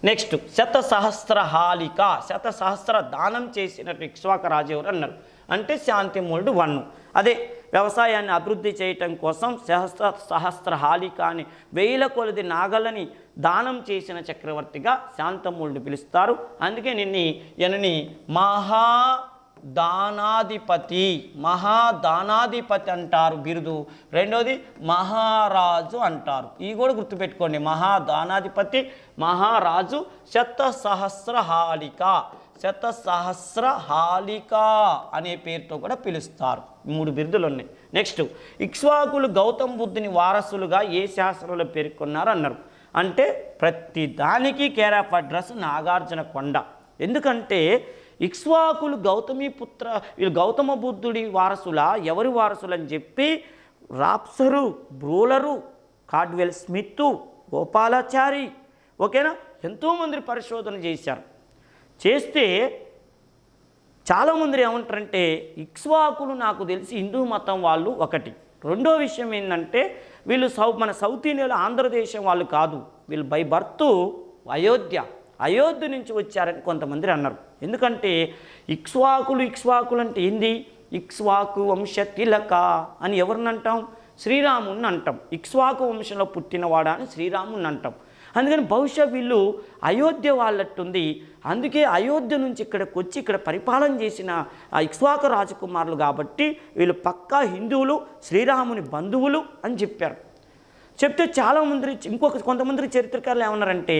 Next శతసహస్రహాళిక, శతసహస్ర దానం చేసినట్టు ఇక్ష్వాక రాజు ఎవరు అన్నారు అంటే శాంతమూలుడు 1. అదే వ్యవసాయాన్ని అభివృద్ధి చేయటం కోసం సహస్రహాళిక అని 1000 కొలది నాగలని దానం చేసిన చక్రవర్తిగా శాంతమూలుడు పిలుస్తారు. అందుకే ఈయనని మహాదానాధిపతి అంటారు బిరుదు. రెండోది మహారాజు అంటారు. ఇవి కూడా గుర్తుపెట్టుకోండి, మహాదానాధిపతి, మహారాజు, శతసహస్రహాళిక అనే పేరుతో కూడా పిలుస్తారు. 3 బిరుదులు ఉన్నాయి. నెక్స్ట్ ఇక్ష్వాకులు గౌతమ బుద్ధుని వారసులుగా ఏ శాస్త్రంలో పేర్కొన్నారు అన్నారు అంటే ప్రతి దానికి కేర్ ఆఫ్ అడ్రస్ నాగార్జున కొండ. ఎందుకంటే ఇక్ష్వాకులు వీళ్ళు గౌతమ బుద్ధుడి వారసులా, ఎవరి వారసులు అని చెప్పి రాప్సరు, బ్రూలరు, కార్డ్వెల్ స్మిత్, గోపాలాచారి, ఓకేనా, ఎంతోమంది పరిశోధన చేస్తే చాలామంది ఏమంటారంటే ఇక్ష్వాకులు నాకు తెలిసి హిందూ మతం వాళ్ళు ఒకటి. రెండో విషయం ఏంటంటే వీళ్ళు మన సౌత్ ఇండియాలో ఆంధ్రదేశం వాళ్ళు కాదు, వీళ్ళు బై బర్త్ అయోధ్య నుంచి వచ్చారని కొంతమంది అన్నారు. ఎందుకంటే ఇక్ష్వాకులు అంటే ఏంది, ఇక్ష్వాకు వంశ తిలక అని ఎవరిని అంటాం, శ్రీరాముని అంటాం. ఇక్ష్వాకు వంశంలో పుట్టినవాడా అని శ్రీరాముని అంటాం. అందుకని బహుశా వీళ్ళు అయోధ్య వాళ్ళట్టుంది. అందుకే అయోధ్య నుంచి ఇక్కడికి వచ్చి ఇక్కడ పరిపాలన చేసిన ఆ ఇక్ష్వాకు రాజకుమారులు కాబట్టి వీళ్ళు పక్కా హిందువులు, శ్రీరాముని బంధువులు అని చెప్పారు. చెప్తే చాలామంది కొంతమంది చరిత్రకారులు ఏమన్నారంటే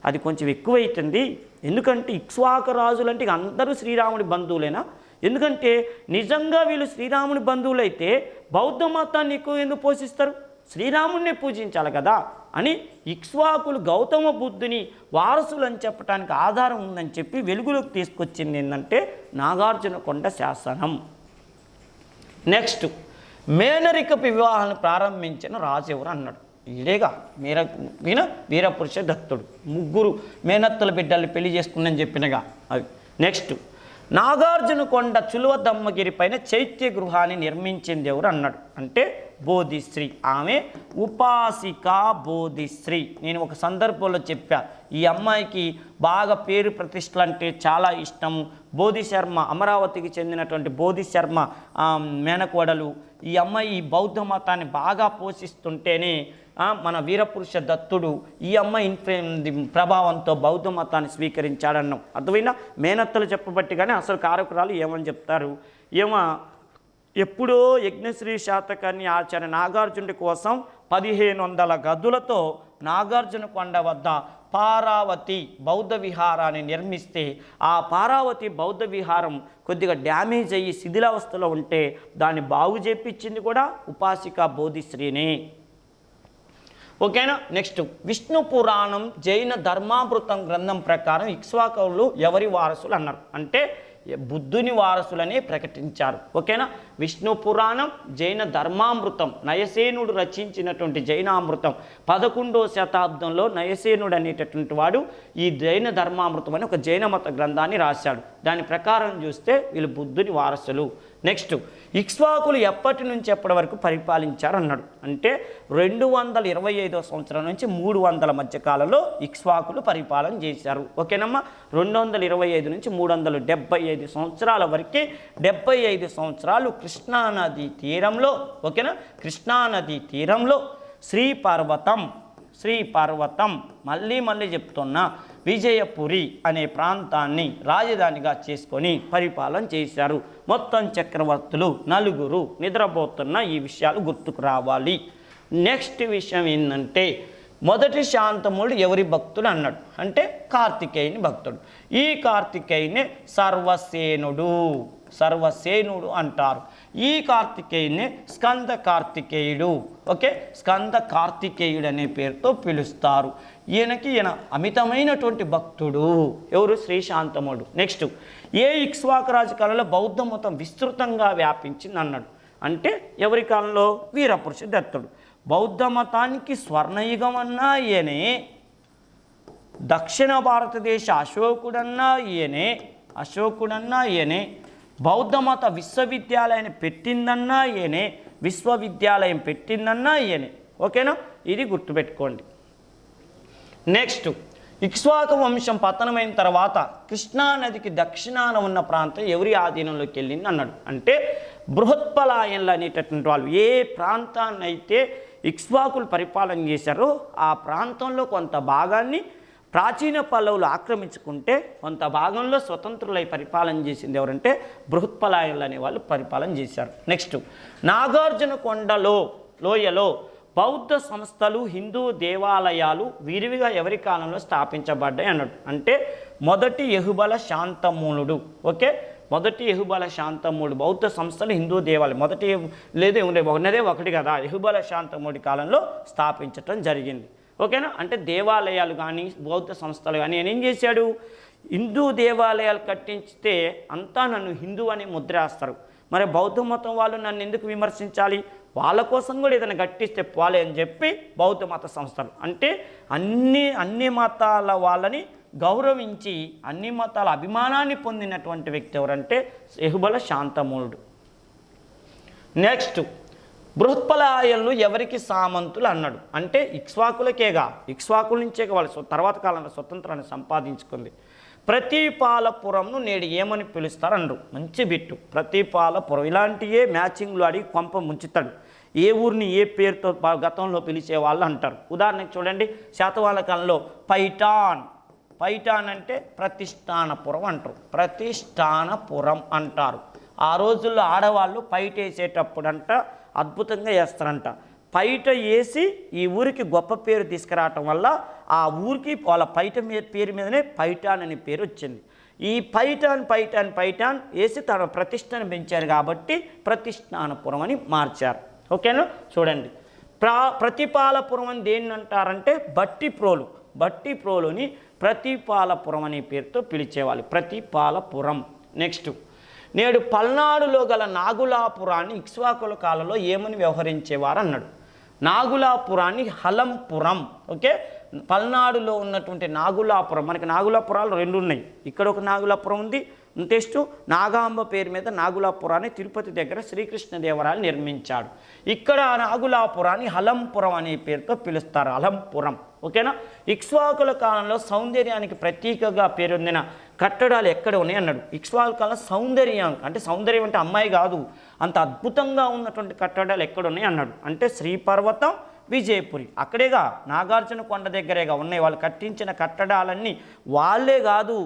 అది కొంచెం ఎక్కువైతుంది. ఎందుకంటే ఇక్ష్వాకు రాజులు అంటే అందరూ శ్రీరాముని బంధువులేనా? ఎందుకంటే నిజంగా వీళ్ళు శ్రీరాముని బంధువులైతే బౌద్ధ మతాన్ని ఎక్కువ ఎందుకు పోషిస్తారు, శ్రీరాముడిని పూజించాలి కదా అని ఇక్ష్వాకులు గౌతమ బుద్ధుని వారసులు అని చెప్పడానికి ఆధారం ఉందని చెప్పి వెలుగులోకి తీసుకొచ్చింది ఏంటంటే నాగార్జున కొండ శాసనం. నెక్స్ట్ మేనరికపు వివాహాలను ప్రారంభించిన రాజు ఎవరు అన్నాడు. ఇదేగా వీరపురుష దత్తుడు. 3 మేనత్తల బిడ్డల్ని పెళ్లి చేసుకున్నాని చెప్పినగా అవి. నెక్స్ట్ నాగార్జున కొండ చులువదమ్మగిరి పైన చైత్య గృహాన్ని నిర్మించింది ఎవరు అన్నాడు అంటే బోధిశ్రీ. ఆమె ఉపాసికా బోధిశ్రీ. నేను ఒక సందర్భంలో చెప్పా, ఈ అమ్మాయికి బాగా పేరు ప్రతిష్టలు అంటే చాలా ఇష్టము. బోధిశర్మ, అమరావతికి చెందినటువంటి బోధిశర్మ మేనకోడలు. ఈ అమ్మాయి ఈ బౌద్ధ మతాన్ని బాగా పోషిస్తుంటేనే మన వీరపురుష దత్తుడు ఈ అమ్మాయి ప్రభావంతో బౌద్ధ మతాన్ని స్వీకరించాడన్నాం. అర్థమైనా? మేనత్తలు చెప్పబట్టి కానీ అసలు కారకురాలు ఏమని చెప్తారు, ఎప్పుడో యజ్ఞశ్రీ శాతకర్ణి ఆచార్య నాగార్జునుడి కోసం 1500 గదులతో నాగార్జున కొండ వద్ద పారావతి బౌద్ధ విహారాన్ని నిర్మిస్తే ఆ పారావతి బౌద్ధ విహారం కొద్దిగా డ్యామేజ్ అయ్యి శిథిలావస్థలో ఉంటే దాన్ని బాగు చేపించింది కూడా ఉపాసిక బోధిశ్రీనే. ఓకేనా? నెక్స్ట్ విష్ణు పురాణం జైన ధర్మామృతం గ్రంథం ప్రకారం ఇక్ష్వాకులు ఎవరి వారసులు అన్నారు అంటే బుద్ధుని వారసులని ప్రకటించారు. ఓకేనా? విష్ణు పురాణం జైన ధర్మామృతం నయసేనుడు రచించినటువంటి జైనామృతం 11వ శతాబ్దంలో నయసేనుడు అనేటటువంటి వాడు ఈ జైన ధర్మామృతం అని ఒక జైన మత గ్రంథాన్ని రాశాడు. దాని ప్రకారం చూస్తే వీళ్ళు బుద్ధుని వారసులు. నెక్స్ట్ ఇక్ష్వాకులు ఎప్పటి నుంచి ఎప్పటి వరకు పరిపాలించారు అన్నాడు అంటే 225వ సంవత్సరం నుంచి 300 మధ్య కాలంలో ఇక్ష్వాకులు పరిపాలన చేశారు. ఓకేనమ్మా? 225 నుంచి 375 సంవత్సరాల వరకు 75 సంవత్సరాలు కృష్ణానది తీరంలో, ఓకేనా, కృష్ణానది తీరంలో శ్రీ పర్వతం మళ్ళీ చెప్తున్నా విజయపురి అనే ప్రాంతాన్ని రాజధానిగా చేసుకొని పరిపాలన చేశారు. మొత్తం చక్రవర్తులు 4 నిద్రపోతున్న ఈ విషయాలు గుర్తుకు రావాలి. నెక్స్ట్ విషయం ఏంటంటే మొదటి శాంతమూలుడు ఎవరి భక్తుడు అన్నాడు అంటే కార్తికేయుని భక్తుడు. ఈ కార్తికేయుని సర్వసేనుడు అంటారు. ఈ కార్తికేయుని స్కంద కార్తికేయుడు, ఓకే, స్కంద కార్తికేయుడు అనే పేరుతో పిలుస్తారు. ఈయన అమితమైనటువంటి భక్తుడు ఎవరు? శ్రీ శాంతమూలుడు. నెక్స్ట్ ఏ ఇక్ష్వాకు రాజు కాలంలో బౌద్ధ మతం విస్తృతంగా వ్యాపించింది అన్నాడు అంటే ఎవరి కాలంలో? వీరపురుష దత్తుడు. బౌద్ధ మతానికి స్వర్ణయుగం అన్నా ఈయనే, దక్షిణ భారతదేశ అశోకుడన్నా ఈయనే, బౌద్ధ మత విశ్వవిద్యాలయాన్ని పెట్టిందన్నా ఈయనే, విశ్వవిద్యాలయం పెట్టిందన్నా ఈయనే. ఓకేనా? ఇది గుర్తుపెట్టుకోండి. నెక్స్ట్ ఇక్ష్వాకు వంశం పతనమైన తర్వాత కృష్ణానదికి దక్షిణాన ఉన్న ప్రాంతం ఎవరి ఆధీనంలోకి వెళ్ళింది అన్నాడు. అంటే బృహత్పలాయన్లు అనేటటువంటి వాళ్ళు ఏ ప్రాంతాన్నైతే ఇక్ష్వాకులు పరిపాలన చేశారో ఆ ప్రాంతంలో కొంత భాగాన్ని ప్రాచీన పల్లవులు ఆక్రమించుకుంటే కొంత భాగంలో స్వతంత్రులై పరిపాలన చేసింది ఎవరంటే బృహత్పలాయన్లు అనే వాళ్ళు పరిపాలన చేశారు. నెక్స్ట్ నాగార్జున కొండలో లోయలో బౌద్ధ సంస్థలు హిందూ దేవాలయాలు విరివిగా ఎవరి కాలంలో స్థాపించబడ్డాయి అన్నాడు. అంటే మొదటి యహుబల శాంతమూలుడు, ఓకే, మొదటి యహుబల శాంతమూలుడు బౌద్ధ సంస్థలు హిందూ దేవాలయం మొదటి లేదు ఉన్నదే ఒకటి కదా, యహుబల శాంతమూడి కాలంలో స్థాపించటం జరిగింది. ఓకేనా, అంటే దేవాలయాలు కానీ బౌద్ధ సంస్థలు కానీ ఆయన ఏం చేశాడు, హిందూ దేవాలయాలు కట్టించితే అంతా నన్ను హిందూ అని ముద్రేస్తారు, మరి బౌద్ధ మతం వాళ్ళు నన్ను ఎందుకు విమర్శించాలి, వాళ్ళ కోసం కూడా ఏదైనా కట్టిస్తే పోలే అని చెప్పి బౌద్ధ మత సంస్థలు అంటే అన్ని మతాల వాళ్ళని గౌరవించి అన్ని మతాల అభిమానాన్ని పొందినటువంటి వ్యక్తి ఎవరంటే యహుబల శాంతమూలుడు. నెక్స్ట్ బృహత్పలాయన్లు ఎవరికి సామంతులు అన్నాడు. అంటే ఇక్ష్వాకులకేగా, ఇక్ష్వాకుల నుంచే వాళ్ళు తర్వాత కాలంలో స్వతంత్రాన్ని సంపాదించుకుంది. ప్రతిపాలపురంను నేడు ఏమని పిలుస్తారు అన్నారు. మంచి బిట్టు, ప్రతిపాలపురం. ఇలాంటివే మ్యాచింగ్లు అడిగి కొంప ముంచుతాడు. ఏ ఊరిని ఏ పేరుతో గతంలో పిలిచే వాళ్ళు అంటారు. ఉదాహరణకు చూడండి, శాతవాహనుల కాలంలో పైఠాన్, పైఠాన్ అంటే ప్రతిష్టానపురం అంటారు, ప్రతిష్టానపురం అంటారు. ఆ రోజుల్లో ఆడవాళ్ళు పైట వేసేటప్పుడు అంట అద్భుతంగా వేస్తారంట. పైట వేసి ఈ ఊరికి గొప్ప పేరు తీసుకురావటం వల్ల ఆ ఊరికి వాళ్ళ పైట పేరు మీదనే పైఠాన్ అనే పేరు వచ్చింది. ఈ పైఠాన్ వేసి తన ప్రతిష్టను పెంచారు కాబట్టి ప్రతిష్టానపురం అని మార్చారు. ఓకేనా, చూడండి, ప్రతిపాలపురం అని దేన్ని అంటారంటే బట్టిప్రోలుని ప్రతిపాలపురం అనే పేరుతో పిలిచేవాళ్ళు, ప్రతిపాలపురం. నెక్స్ట్ నేడు పల్నాడులో గల నాగులాపురాన్ని ఇక్ష్వాకుల కాలంలో ఏమని వ్యవహరించేవారు అన్నాడు. నాగులాపురాన్ని హలంపురం, ఓకే, పల్నాడులో ఉన్నటువంటి నాగులాపురం, మనకి నాగులాపురాలు రెండు ఉన్నాయి, ఇక్కడ ఒక నాగులాపురం ఉంది, నెక్స్ట్ నాగాంబ పేరు మీద నాగులాపురాన్ని తిరుపతి దగ్గర శ్రీకృష్ణదేవరాయలు నిర్మించాడు. ఇక్కడ నాగులాపురాన్ని హలంపురం అనే పేరుతో పిలుస్తారు, హలంపురం. ఓకేనా, ఇక్ష్వాకుల కాలంలో సౌందర్యానికి ప్రతీకగా పేరొందిన కట్టడాలు ఎక్కడ ఉన్నాయి అన్నాడు. ఇక్ష్వాకుల కాలంలో సౌందర్యం అంటే అమ్మాయి కాదు, అంత అద్భుతంగా ఉన్నటువంటి కట్టడాలు ఎక్కడ ఉన్నాయి అన్నాడు. అంటే శ్రీపర్వతం, విజయపురి, అక్కడేగా నాగార్జున కొండ దగ్గరేగా ఉన్నాయి. వాళ్ళు కట్టించిన కట్టడాలన్నీ వాళ్ళే కాదు,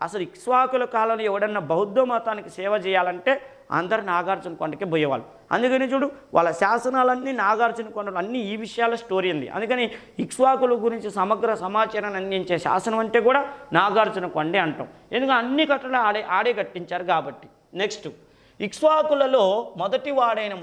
అసలు ఇక్ష్వాకుల కాలంలో ఎవడన్నా బౌద్ధ మతానికి సేవ చేయాలంటే అందరు నాగార్జున కొండకే పోయేవాళ్ళు. అందుకని చూడు, వాళ్ళ శాసనాలన్నీ నాగార్జున కొండలు అన్నీ ఈ విషయాల స్టోరీ ఉంది. అందుకని ఇక్ష్వాకుల గురించి సమగ్ర సమాచారాన్ని అందించే శాసనం అంటే కూడా నాగార్జున కొండే అంటాం, ఎందుకంటే అన్ని కట్టడాలు ఆడే కట్టించారు కాబట్టి. నెక్స్ట్ ఇక్ష్వాకులలో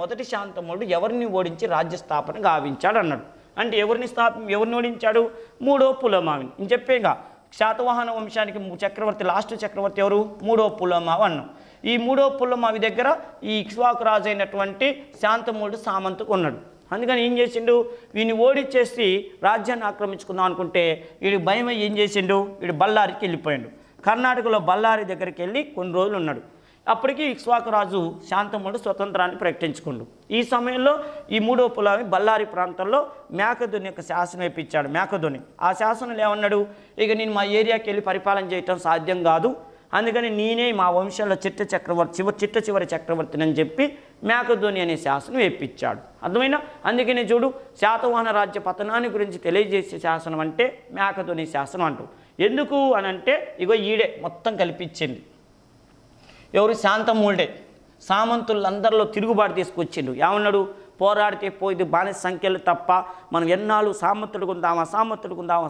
మొదటి శాంతమూలుడు ఎవరిని ఓడించి రాజ్యస్థాపన గావించాడు అన్నాడు. అంటే ఎవరిని ఓడించాడు, మూడో పులమావిని. నేను చెప్పేగా శాతవాహన వంశానికి చక్రవర్తి, లాస్ట్ చక్రవర్తి ఎవరు, మూడో పులమావి అన్నాం. ఈ మూడో పులమావి దగ్గర ఈ ఇక్ష్వాకు రాజు అయినటువంటి శాంతమూలుడు సామంతుకు ఉన్నాడు. అందుకని ఏం చేసిండు, వీడిని ఓడించేసి రాజ్యాన్ని ఆక్రమించుకుందాం అనుకుంటే వీడికి భయం ఏం చేసిండు, వీడు బళ్ళారికి వెళ్ళిపోయాడు. కర్ణాటకలో బళ్ళారి దగ్గరికి వెళ్ళి కొన్ని రోజులు ఉన్నాడు. అప్పటికి ఇక్ష్వాకు రాజు శాంతమూలుడు స్వతంత్రాన్ని ప్రకటించుకుండు. ఈ సమయంలో ఈ మూడో పులావి బళ్ళారి ప్రాంతంలో మేకధుని యొక్క శాసనం వేయించాడు. మేకధుని ఆ శాసనంలో ఏమన్నాడు, ఇక నేను మా ఏరియాకి వెళ్ళి పరిపాలన చేయటం సాధ్యం కాదు, అందుకని నేనే మా వంశంలో చిట్ట చివరి చక్రవర్తిని అని చెప్పి మేకధుని అనే శాసనం వేయించాడు. అర్థమైనా, అందుకనే చూడు, శాతవాహన రాజ్య పతనాన్ని గురించి తెలియజేసే శాసనం అంటే మేకధుని శాసనం అంటాం. ఎందుకు అనంటే ఇగో ఈడే మొత్తం కల్పించింది ఎవరు, శాంతమూలుడే. సామంతులందరిలో తిరుగుబాటు తీసుకొచ్చిండు. ఏమన్నాడు, పోరాడితే పోయింది బానిస సంఖ్యలు తప్ప మనం ఎన్నాళ్ళు సామంతుడికి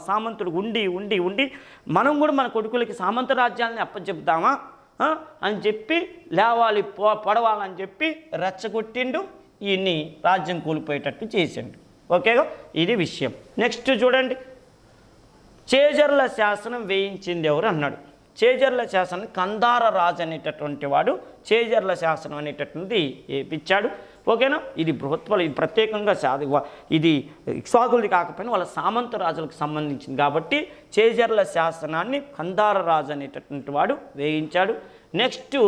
సామంతుడికి ఉండి మనం కూడా మన కొడుకులకి సామంత రాజ్యాలని అప్పచెప్తామా అని చెప్పి లేవాలి పొడవాలని చెప్పి రెచ్చగొట్టిండు. ఈయన్ని రాజ్యం కూలిపోయేటట్టు చేసిండు. ఓకేగా, ఇది విషయం. నెక్స్ట్ చూడండి, చేజర్ల శాసనం వేయించింది ఎవరు అన్నాడు. చేజర్ల శాసనం కందార రాజు అనేటటువంటి వాడు చేజర్ల శాసనం అనేటటువంటిది వేయించాడు. ఓకేనా, ఇది బృహత్పల, ఇది ప్రత్యేకంగా ఇది ఇక్ష్వాకులది కాకపోయినా వాళ్ళ సామంత రాజులకు సంబంధించింది కాబట్టి చేజర్ల శాసనాన్ని కందార రాజు అనేటటువంటి వాడు వేయించాడు. నెక్స్ట్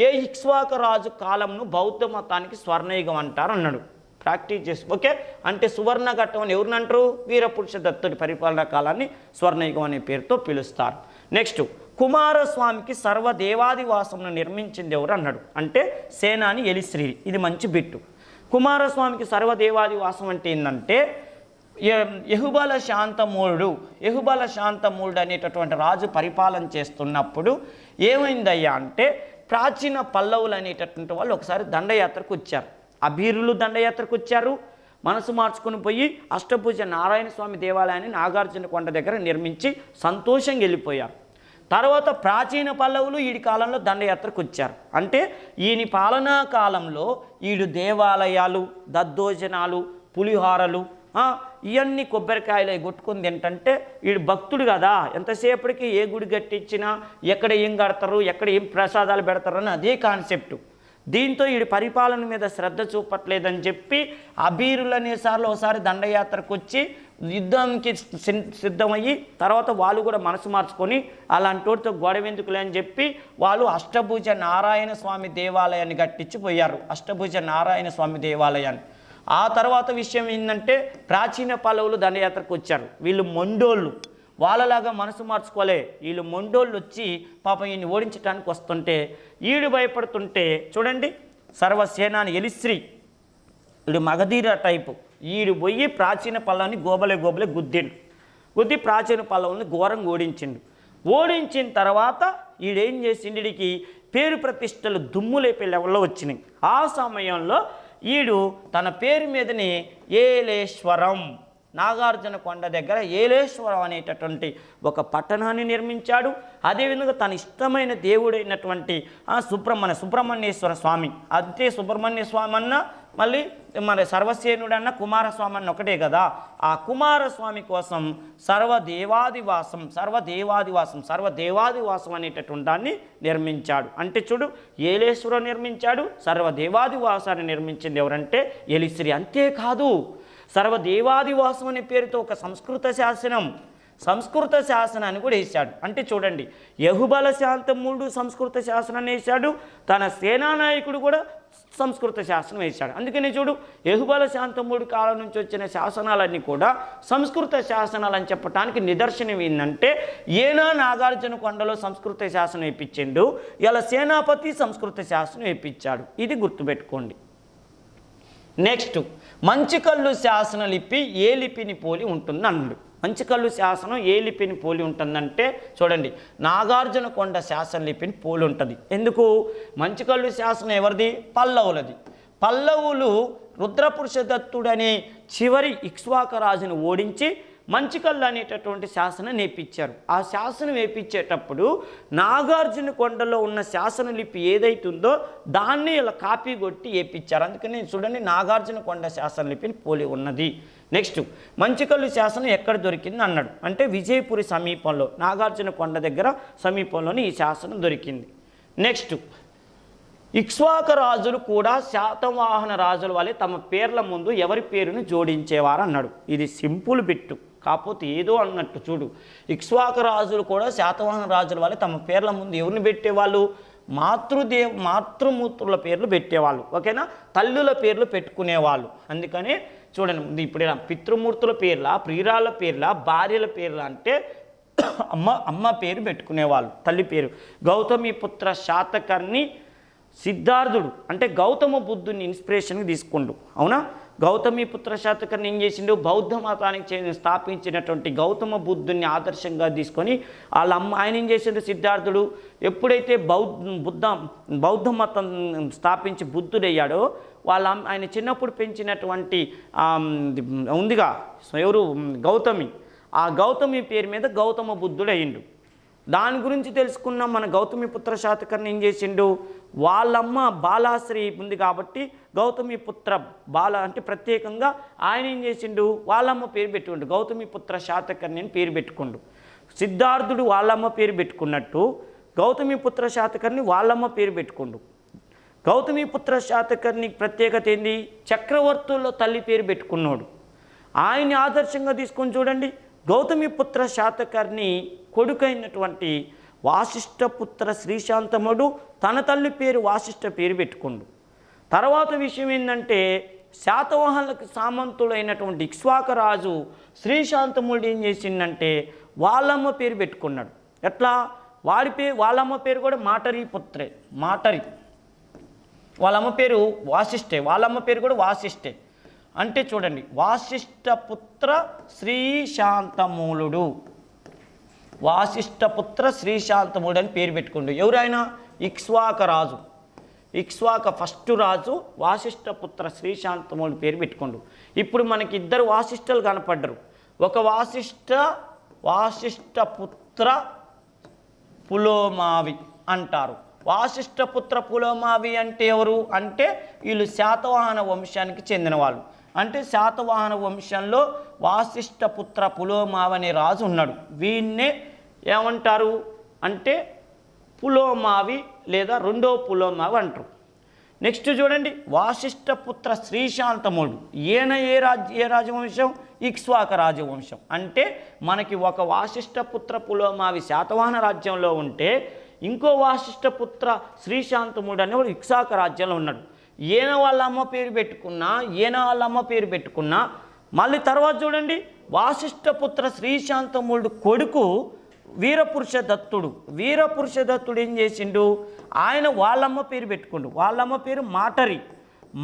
ఏ ఇక్ష్వాకు రాజు కాలంను బౌద్ధ మతానికి స్వర్ణయుగం అంటారు అన్నాడు. ప్రాక్టీస్ చేసి ఓకే. అంటే సువర్ణ ఘట్టం అని ఎవరిని అంటారు? వీరపురుష దత్తుడి పరిపాలనా కాలాన్ని స్వర్ణయుగం అనే పేరుతో పిలుస్తారు. నెక్స్ట్, కుమారస్వామికి సర్వదేవాదివాసంను నిర్మించింది ఎవరు అన్నాడు. అంటే సేనాని ఎలిశ్రీ. ఇది మంచి బిట్టు. కుమారస్వామికి సర్వదేవాదివాసం అంటే ఏంటంటే యహుబల శాంతమూలుడు అనేటటువంటి రాజు పరిపాలన చేస్తున్నప్పుడు ఏమైందయ్యా అంటే ప్రాచీన పల్లవులు అనేటటువంటి వాళ్ళు ఒకసారి దండయాత్రకు వచ్చారు. అబీరులు దండయాత్రకు వచ్చారు. మనసు మార్చుకుని పోయి అష్టభుజ నారాయణ స్వామి దేవాలయాన్ని నాగార్జున కొండ దగ్గర నిర్మించి సంతోషంగా వెళ్ళిపోయారు. తర్వాత ప్రాచీన పల్లవులు ఈడి కాలంలో దండయాత్రకు వచ్చారు. అంటే ఈయన పాలనా కాలంలో ఈడు దేవాలయాలు, దద్దోజనాలు, పులిహారలు, ఇవన్నీ కొబ్బరికాయలు కొట్టుకుంది ఏంటంటే వీడు భక్తుడు కదా, ఎంతసేపటికి ఏ గుడి కట్టించినా ఎక్కడ ఏం కడతారు, ఎక్కడ ఏం ప్రసాదాలు పెడతారు అని అదే కాన్సెప్టు. దీంతో వీడి పరిపాలన మీద శ్రద్ధ చూపట్లేదని చెప్పి అబీరులు అనేసార్లు ఒకసారి దండయాత్రకు వచ్చి యుద్ధానికి సిద్ధమయ్యి తర్వాత వాళ్ళు కూడా మనసు మార్చుకొని అలాంటి వాటితో గొడవెందుకులే అని చెప్పి వాళ్ళు అష్టభుజ నారాయణ స్వామి దేవాలయాన్ని కట్టించిపోయారు. అష్టభుజ నారాయణ స్వామి దేవాలయాన్ని. ఆ తర్వాత విషయం ఏంటంటే ప్రాచీన పల్లవులు దండయాత్రకు వచ్చారు. వీళ్ళు మొండోళ్ళు, వాళ్ళలాగా మనసు మార్చుకోలే. వీళ్ళు మొండోళ్ళు వచ్చి పాపం ఈయన్ని ఓడించడానికి వస్తుంటే ఈడు భయపడుతుంటే చూడండి, సర్వసేనాని ఎలిశ్రీ, వీడు మగధీర టైపు, ఈడు పోయి ప్రాచీన పల్లవుని గోబలే గుద్ది ప్రాచీన పల్లవుని ఘోరంగా ఓడించిన తర్వాత ఈడేం చేసిండు, వీడికి పేరు ప్రతిష్టలు దుమ్ము లేపే లెవెల్లో వచ్చినాయి. ఆ సమయంలో ఈడు తన పేరు మీదనే ఏలేశ్వరం, నాగార్జున కొండ దగ్గర ఏలేశ్వరం అనేటటువంటి ఒక పట్టణాన్ని నిర్మించాడు. అదేవిధంగా తన ఇష్టమైన దేవుడైనటువంటి సుబ్రహ్మణ్యేశ్వర స్వామి, అంతే సుబ్రహ్మణ్య స్వామి అన్న మళ్ళీ మరి సర్వసేనుడన్న కుమారస్వామి అన్న ఒకటే కదా. ఆ కుమారస్వామి కోసం సర్వదేవాదివాసం అనేటటువంటి దాన్ని నిర్మించాడు. అంటే చూడు, ఏలేశ్వరం నిర్మించాడు, సర్వదేవాదివాసాన్ని నిర్మించింది ఎవరంటే ఎలిశ్రీ. అంతేకాదు, సర్వదేవాదివాసం అనే పేరుతో ఒక సంస్కృత శాసనాన్ని కూడా వేశాడు. అంటే చూడండి, యహుబల శాంతమూలుడు సంస్కృత శాసనాన్ని వేశాడు, తన సేనానాయకుడు కూడా సంస్కృత శాసనం వేశాడు. అందుకని చూడు, యహుబల శాంతమూలుడు కాలం నుంచి వచ్చిన శాసనాలన్నీ కూడా సంస్కృత శాసనాలు అని చెప్పడానికి నిదర్శనం ఏంటంటే ఏనా నాగార్జున కొండలో సంస్కృత శాసనం వేయించిండు, ఇలా సేనాపతి సంస్కృత శాసనం వేయించాడు. ఇది గుర్తుపెట్టుకోండి. నెక్స్ట్, మంచికల్లు శాసన లిపి ఏ లిపిని పోలి ఉంటుంది అన్నాడు. మంచికల్లు శాసనం ఏ లిపిని పోలి ఉంటుందంటే చూడండి, నాగార్జున కొండ శాసన లిపిని పోలి ఉంటుంది. ఎందుకు? మంచికల్లు శాసనం ఎవరిది? పల్లవులది. పల్లవులు రుద్రపురుషదత్తుడనే చివరి ఇక్ష్వాక రాజును ఓడించి మంచికల్లు అనేటటువంటి శాసనం నేర్పించారు. ఆ శాసనం వేయించేటప్పుడు నాగార్జున కొండలో ఉన్న శాసన లిపి ఏదైతుందో దాన్ని ఇలా కాపీ కొట్టి వేయించారు. అందుకని చూడండి, నాగార్జున కొండ శాసన లిపిని పోలి ఉన్నది. నెక్స్ట్, మంచికల్లు శాసనం ఎక్కడ దొరికింది అన్నాడు. అంటే విజయపురి సమీపంలో, నాగార్జున కొండ దగ్గర సమీపంలోనే ఈ శాసనం దొరికింది. నెక్స్ట్, ఇక్ష్వాక రాజులు కూడా శాతవాహన రాజుల వలె తమ పేర్ల ముందు ఎవరి పేరును జోడించేవారు అన్నాడు. ఇది సింపుల్ బిట్టు, కాకపోతే ఏదో అన్నట్టు చూడు. ఇక్ష్వాక రాజులు కూడా శాతవాహన రాజుల వలె తమ పేర్ల ముందు ఎవరిని పెట్టేవాళ్ళు? మాతృమూర్తుల పేర్లు పెట్టేవాళ్ళు. ఓకేనా? తల్లుల పేర్లు పెట్టుకునేవాళ్ళు. అందుకనే చూడండి, ఇప్పుడు పితృమూర్తుల పేర్ల, ప్రియురాళ్ళ పేర్ల, భార్యల పేర్ల అంటే అమ్మ పేరు పెట్టుకునేవాళ్ళు, తల్లి పేరు. గౌతమిపుత్ర శాతకర్ణి సిద్ధార్థుడు అంటే గౌతమ బుద్ధుని ఇన్స్పిరేషన్కి తీసుకుండు. అవునా? గౌతమిపుత్ర శాతకర్ణి ఏం చేసిండు? బౌద్ధ మతానికి స్థాపించినటువంటి గౌతమ బుద్ధుని ఆదర్శంగా తీసుకొని ఆయన ఏం చేసిండు? సిద్ధార్థుడు ఎప్పుడైతే బౌద్ధ మతం స్థాపించి బుద్ధుడయ్యాడో ఆయన చిన్నప్పుడు పెంచినటువంటి ఉందిగా ఎవరు? గౌతమి. ఆ గౌతమి పేరు మీద గౌతమ బుద్ధుడు అయ్యిండు. దాని గురించి తెలుసుకున్న మన గౌతమిపుత్ర శాతకర్ణి ఏం చేసిండు? వాళ్ళమ్మ బాలాశ్రీ ఉంది కాబట్టి గౌతమిపుత్ర బాల అంటే ప్రత్యేకంగా ఆయన ఏం చేసిండు? వాళ్ళమ్మ పేరు పెట్టుకుండు, గౌతమిపుత్ర శాతకర్ణి అని పేరు పెట్టుకుండు. సిద్ధార్థుడు వాళ్ళమ్మ పేరు పెట్టుకున్నట్టు గౌతమిపుత్ర శాతకర్ణి వాళ్ళమ్మ పేరు పెట్టుకుండు. గౌతమిపుత్ర శాతకర్ణి ప్రత్యేకత ఏంది? చక్రవర్తుల్లో తల్లి పేరు పెట్టుకున్నాడు. ఆయన్ని ఆదర్శంగా తీసుకొని చూడండి, గౌతమిపుత్ర శాతకర్ణి కొడుకైనటువంటి వాసిష్ఠపుత్ర శ్రీశాంతముడు తన తల్లి పేరు వాసిష్ఠ పేరు పెట్టుకుండు. తర్వాత విషయం ఏంటంటే శాతవాహనులకు సామంతుడైనటువంటి ఇక్ష్వాకు రాజు శ్రీశాంతమూలుడు ఏం చేసిందంటే వాళ్ళమ్మ పేరు పెట్టుకున్నాడు. ఎట్లా? వాళ్ళమ్మ పేరు కూడా మాటరీ పుత్రే. మాటరీ వాళ్ళమ్మ పేరు వాసిష్ఠే, వాళ్ళమ్మ పేరు కూడా వాసిష్ఠే. అంటే చూడండి, వాసిష్ఠపుత్ర శ్రీశాంతమూలుడు, వాసిష్ఠపుత్ర శ్రీశాంతమూలుడు అని పేరు పెట్టుకుండు. ఎవరైనా? ఇక్ష్వాకు రాజు, ఇక్ష్వాకు ఫస్ట్ రాజు వాసిష్ఠపుత్ర శ్రీశాంతమూలుడు పేరు పెట్టుకుండు. ఇప్పుడు మనకి ఇద్దరు వాసిష్ఠులు కనపడ్డరు. ఒక వాసిష్ఠపుత్ర పులోమావి అంటారు. వాసిష్ఠపుత్ర పులోమావి అంటే ఎవరు అంటే వీళ్ళు శాతవాహన వంశానికి చెందిన వాళ్ళు. అంటే శాతవాహన వంశంలో వాసిష్ఠపుత్ర పులోమావి అనే రాజు ఉన్నాడు. వీన్నే ఏమంటారు అంటే పులోమావి లేదా రెండో పులోమావి అంటారు. నెక్స్ట్ చూడండి, వాసిష్ఠపుత్ర శ్రీశాంతమూలుడు. ఈయన ఏ రాజవంశం? ఇక్ష్వాకు రాజవంశం. అంటే మనకి ఒక వాసిష్ఠపుత్ర పులోమావి శాతవాహన రాజ్యంలో ఉంటే ఇంకో వాసిష్ఠపుత్ర శ్రీశాంతమూలుడు అనేవాడు ఇక్ష్వాకు రాజ్యంలో ఉన్నాడు. ఈయన వాళ్ళ అమ్మ పేరు పెట్టుకున్నా మళ్ళీ తర్వాత చూడండి, వాసిష్ఠపుత్ర శ్రీశాంతమూలుడు కొడుకు వీరపురుషదత్తుడు. వీరపురుషదత్తుడు ఏం చేసిండు? ఆయన వాళ్ళమ్మ పేరు పెట్టుకుండు. వాళ్ళమ్మ పేరు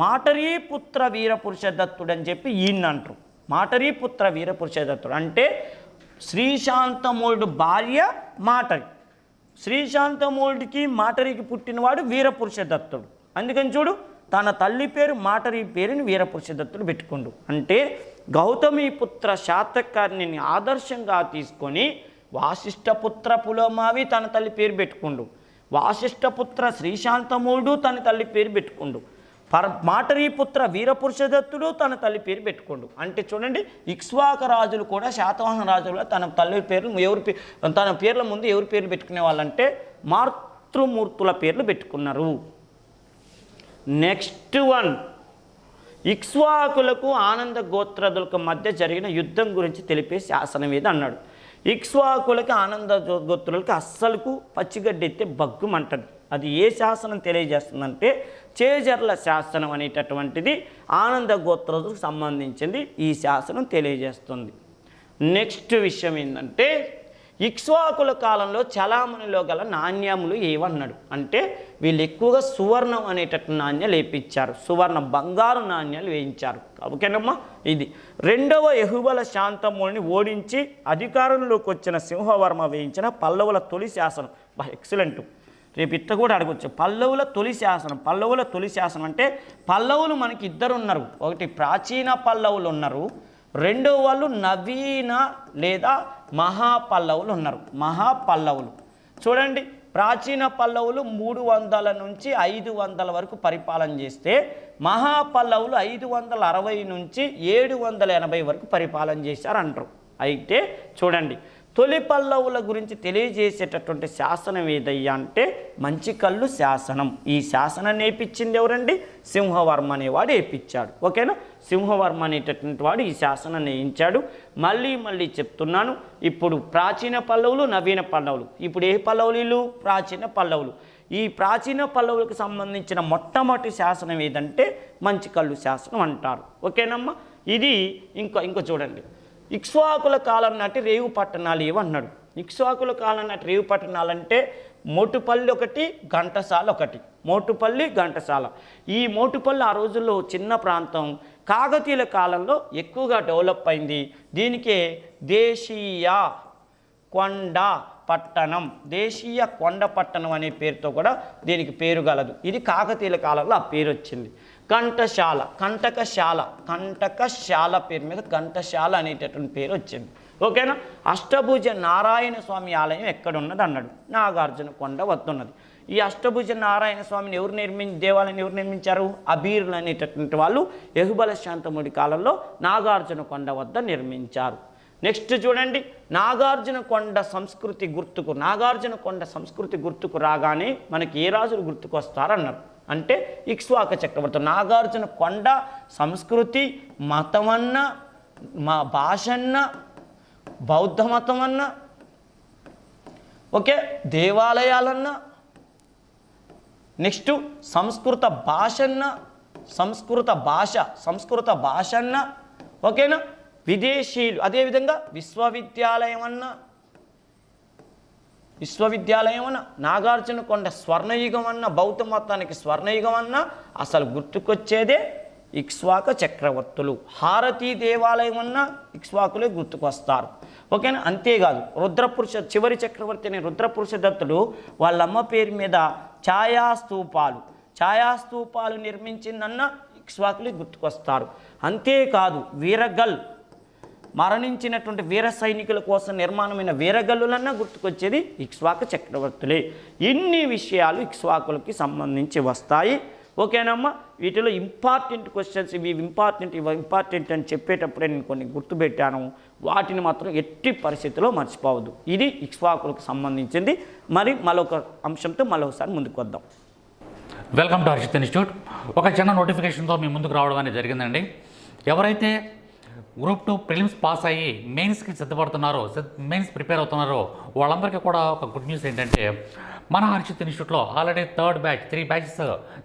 మాటరీ పుత్ర వీరపురుషదత్తుడు అని చెప్పి ఈయన అంటారు. మాటరీ పుత్ర వీరపురుషదత్తుడు అంటే శ్రీశాంతమూలుడు భార్య మాటరి. శ్రీశాంతమూలుడికి మాటరికి పుట్టినవాడు వీరపురుషదత్తుడు. అందుకని చూడు, తన తల్లి పేరు మాటరీ పేరుని వీరపురుషదత్తుడు పెట్టుకుండు. అంటే గౌతమీపుత్ర శాతకర్ణిని ఆదర్శంగా తీసుకొని వాసిష్ఠపుత్ర పులోమావి తన తల్లి పేరు పెట్టుకుండు. వాసిష్ఠపుత్ర శ్రీశాంతమూలుడు తన తల్లి పేరు పెట్టుకుండు. మాటరీపుత్ర వీరపురుషదత్తుడు తన తల్లి పేరు పెట్టుకోండు. అంటే చూడండి, ఇక్ష్వాకు రాజులు కూడా శాతవాహన రాజులు తన తల్లి పేర్లు తన పేర్ల ముందు ఎవరి పేర్లు పెట్టుకునే వాళ్ళంటే మాతృమూర్తుల పేర్లు పెట్టుకున్నారు. నెక్స్ట్ వన్, ఇక్ష్వాకులకు ఆనంద గోత్రదులకు మధ్య జరిగిన యుద్ధం గురించి తెలిపే శాసనం ఏది అన్నాడు. ఇక్ష్వాకులకి ఆనంద గోత్రులకి అస్సలకు పచ్చిగడ్డి ఎత్తే బగ్గుమంటది. అది ఏ శాసనం తెలియజేస్తుందంటే చేజర్ల శాసనం అనేటటువంటిది ఆనంద గోత్రులకు సంబంధించింది ఈ శాసనం తెలియజేస్తుంది. నెక్స్ట్ విషయం ఏంటంటే ఇక్ష్వాకుల కాలంలో చలామణిలో గల నాణ్యములు ఏవన్నాడు అంటే వీళ్ళు ఎక్కువగా సువర్ణం అనేటట్టు నాణ్యాలు వేయించారు. సువర్ణ బంగారు నాణ్యాలు వేయించారు. ఓకేనమ్మా. ఇది రెండవ యెహుబల శాంతమూలుని ఓడించి అధికారంలోకి వచ్చిన సింహవర్మ వేయించిన పల్లవుల తొలి శాసనం. ఎక్సలెంట్. రేపు ఇట్ట కూడా అడగొచ్చు. పల్లవుల తొలి శాసనం అంటే పల్లవులు మనకి ఇద్దరు ఉన్నారు. ఒకటి ప్రాచీన పల్లవులు ఉన్నారు, రెండో వాళ్ళు నవీన లేదా మహాపల్లవులు ఉన్నారు. మహాపల్లవులు చూడండి, ప్రాచీన పల్లవులు 300 నుంచి 500 వరకు పరిపాలన చేస్తే మహాపల్లవులు 560 నుంచి 780 వరకు పరిపాలన చేశారు అంటారు. అయితే చూడండి, తొలి పల్లవుల గురించి తెలియజేసేటటువంటి శాసనం ఏదయ్యా అంటే మంచి కళ్ళు శాసనం. ఈ శాసనాన్ని వేయించింది ఎవరండి? సింహవర్మ అనేవాడు వేయించాడు. ఓకేనా. సింహవర్మ అనేటటువంటి వాడు ఈ శాసనాన్ని వేయించాడు. మళ్ళీ చెప్తున్నాను, ఇప్పుడు ప్రాచీన పల్లవులు, నవీన పల్లవులు. ఇప్పుడు ఏ పల్లవులు? వీళ్ళు ప్రాచీన పల్లవులు. ఈ ప్రాచీన పల్లవులకు సంబంధించిన మొట్టమొదటి శాసనం ఏదంటే మంచి కళ్ళు శాసనం అంటారు. ఓకేనమ్మా. ఇది ఇంకో చూడండి, ఇక్ష్వాకుల కాలం నాటి రేవు పట్టణాలు ఏమన్నాడు. ఇక్ష్వాకుల కాలం నాటి రేవు పట్టణాలు అంటే మోటుపల్లి ఒకటి, ఘంటసాల ఒకటి. మోటుపల్లి, ఘంటసాల. ఈ మోటుపల్లి ఆ రోజుల్లో చిన్న ప్రాంతం. కాకతీయుల కాలంలో ఎక్కువగా డెవలప్ అయింది. దీనికే దేశీయ కొండ పట్టణం, దేశీయ కొండ పట్టణం అనే పేరుతో కూడా దీనికి పేరు గలదు. ఇది కాకతీయుల కాలంలో ఆ పేరు వచ్చింది. కంఠశాల, కంటకశాల పేరు మీద ఘంటశాల అనేటటువంటి పేరు వచ్చింది. ఓకేనా. అష్టభుజ నారాయణ స్వామి ఆలయం ఎక్కడున్నది అన్నాడు. నాగార్జున కొండ వద్ద ఉన్నది. ఈ అష్టభుజ నారాయణ స్వామిని దేవాలయాన్ని ఎవరు నిర్మించారు? అబీరులు అనేటటువంటి వాళ్ళు యెహుబల శాంతమూడి కాలంలో నాగార్జున కొండ వద్ద నిర్మించారు. నెక్స్ట్ చూడండి, నాగార్జున కొండ సంస్కృతి గుర్తుకు రాగానే మనకి ఏ రాజులు గుర్తుకు వస్తారన్నారు అంటే ఇక్ష్వాకు చక్రవర్తి. నాగార్జున కొండ సంస్కృతి, మతమన్నా, మా భాషన్నా, బౌద్ధ మతం అన్నా, ఓకే, దేవాలయాలన్నా, నెక్స్ట్ సంస్కృత భాషన్నా, సంస్కృత భాష అన్న, ఓకేనా, విదేశీయులు, అదేవిధంగా విశ్వవిద్యాలయం అన్న, నాగార్జునకొండ స్వర్ణయుగం అన్న, బౌద్ధ మతానికి స్వర్ణయుగం అన్న, అసలు గుర్తుకొచ్చేదే ఇక్ష్వాకు చక్రవర్తులు. హారతీ దేవాలయం అన్న ఇక్ష్వాకులే గుర్తుకొస్తారు, ఓకేనా. అంతేకాదు రుద్రపురుష చివరి చక్రవర్తి అయిన రుద్రపురుషదత్తుడు వాళ్ళమ్మ పేరు మీద ఛాయాస్తూపాలు నిర్మించిందన్న ఇక్ష్వాకులే గుర్తుకొస్తారు. అంతేకాదు వీరగల్, మరణించినటువంటి వీర సైనికుల కోసం నిర్మాణమైన వీరగల్లులన్నా గుర్తుకొచ్చేది ఇక్ష్వాకు చక్రవర్తులే. ఇన్ని విషయాలు ఇక్ష్వాకులకి సంబంధించి వస్తాయి, ఓకేనమ్మా. వీటిలో ఇంపార్టెంట్ క్వశ్చన్స్, ఇవి ఇంపార్టెంట్ అని చెప్పేటప్పుడే నేను కొన్ని గుర్తుపెట్టాను, వాటిని మాత్రం ఎట్టి పరిస్థితుల్లో మర్చిపోవద్దు. ఇది ఇక్ష్వాకులకు సంబంధించింది. మరి మరొక అంశంతో మరొకసారి ముందుకు వద్దాం. Welcome to Harshit institute. ఒక చిన్న నోటిఫికేషన్తో మీ ముందుకు రావడం అనేది జరిగిందండి. ఎవరైతే గ్రూప్ 2 ప్రిలిమ్స్ పాస్ అయ్యి మెయిన్స్కి సిద్ధపడుతున్నారో, మెయిన్స్ ప్రిపేర్ అవుతున్నారో వాళ్ళందరికీ కూడా ఒక గుడ్ న్యూస్ ఏంటంటే, మన హర్షిత్ ఇన్స్టిట్యూట్లో ఆల్రెడీ 3rd బ్యాచ్ 3 బ్యాచెస్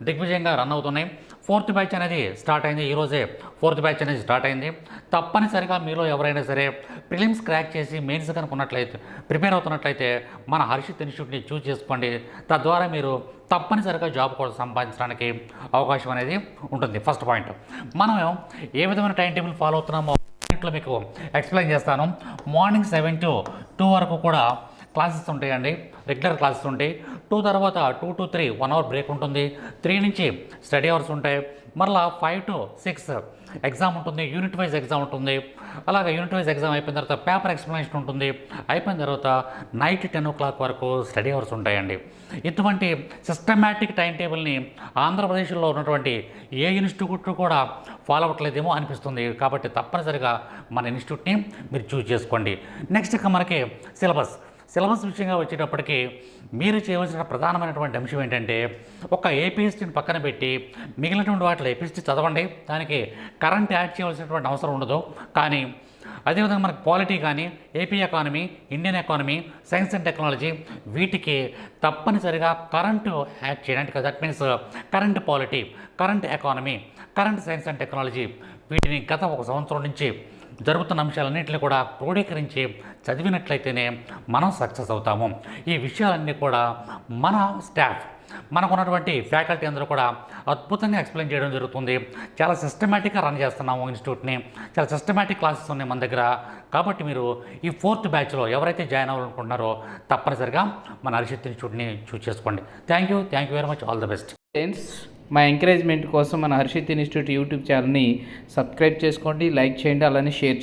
దిగ్విజయంగా రన్ అవుతున్నాయి. 4th బ్యాచ్ అనేది స్టార్ట్ అయింది. ఈరోజే 4th బ్యాచ్ అనేది స్టార్ట్ అయింది. తప్పనిసరిగా మీలో ఎవరైనా సరే ప్రిలిమ్స్ క్రాక్ చేసి మెయిన్స్ కనుకున్నట్లయితే, ప్రిపేర్ అవుతున్నట్లయితే మన హర్షిత్ ఇన్స్టిట్యూట్ని చూస్ చేసుకోండి. తద్వారా మీరు తప్పనిసరిగా జాబ్ కూడా సంపాదించడానికి అవకాశం అనేది ఉంటుంది. ఫస్ట్ పాయింట్, మనం ఏ విధమైన టైం టేబుల్ ఫాలో అవుతున్నామో మీకు ఎక్స్ప్లెయిన్ చేస్తాను. మార్నింగ్ 7 to 2 వరకు కూడా క్లాసెస్ ఉంటాయండి, రెగ్యులర్ క్లాసెస్ ఉంటాయి. 2 తర్వాత 2 to 3 1 అవర్ బ్రేక్ ఉంటుంది. 3 నుంచి స్టడీ అవర్స్ ఉంటాయి. మరలా 5 to 6 ఎగ్జామ్ ఉంటుంది, యూనిట్ వైజ్ ఎగ్జామ్ ఉంటుంది. అలాగే యూనిట్ వైజ్ ఎగ్జామ్ అయిపోయిన తర్వాత పేపర్ ఎక్స్ప్లెనేషన్ ఉంటుంది. అయిపోయిన తర్వాత నైట్ 10 o'clock వరకు స్టడీ అవర్స్ ఉంటాయండి. ఇటువంటి సిస్టమేటిక్ టైం టేబుల్ని ఆంధ్రప్రదేశ్లో ఉన్నటువంటి ఏ ఇన్స్టిట్యూట్ కూడా ఫాలో అవ్వట్లేదేమో అనిపిస్తుంది. కాబట్టి తప్పనిసరిగా మన ఇన్స్టిట్యూట్ని మీరు చూస్ చేసుకోండి. నెక్స్ట్ ఇక మనకి సిలబస్ విషయంగా వచ్చేటప్పటికి మీరు చేయవలసిన ప్రధానమైనటువంటి అంశం ఏంటంటే, ఒక ఏపీఎస్టీని పక్కన పెట్టి మిగిలినటువంటి వాటిలో ఏపీఎస్టీ చదవండి. దానికి కరెంట్ యాడ్ చేయవలసినటువంటి అవసరం ఉండదు. కానీ అదేవిధంగా మనకు పాలిటీ కానీ, AP economy, Indian economy, science and technology, వీటికి తప్పనిసరిగా కరెంటు యాడ్ చేయడానికి, that means current polity, current economy, current science and technology, వీటిని గత 1 సంవత్సరం నుంచి జరుగుతున్న అంశాలన్నింటినీ కూడా క్రోడీకరించి చదివినట్లయితేనే మనం సక్సెస్ అవుతాము. ఈ విషయాలన్నీ కూడా మన స్టాఫ్, మనకున్నటువంటి ఫ్యాకల్టీ అందరూ కూడా అద్భుతంగా ఎక్స్ప్లెయిన్ చేయడం జరుగుతుంది. చాలా సిస్టమేటిక్గా రన్ చేస్తున్నాము ఇన్స్టిట్యూట్ని. చాలా సిస్టమేటిక్ క్లాసెస్ ఉన్నాయి మన దగ్గర. కాబట్టి మీరు ఈ 4th బ్యాచ్లో ఎవరైతే జాయిన్ అవ్వాలనుకుంటున్నారో తప్పనిసరిగా మన హర్షిత్ ఇన్స్టిట్యూట్ని చూస్ చేసుకోండి. Thank you very much. All the best. Friends, మా ఎంకరేజ్మెంట్ కోసం మన హర్షిత్ ఇన్స్టిట్యూట్ యూట్యూబ్ ఛానల్ని సబ్స్క్రైబ్ చేసుకోండి, లైక్ చేయండి, అలానే షేర్ చేయండి.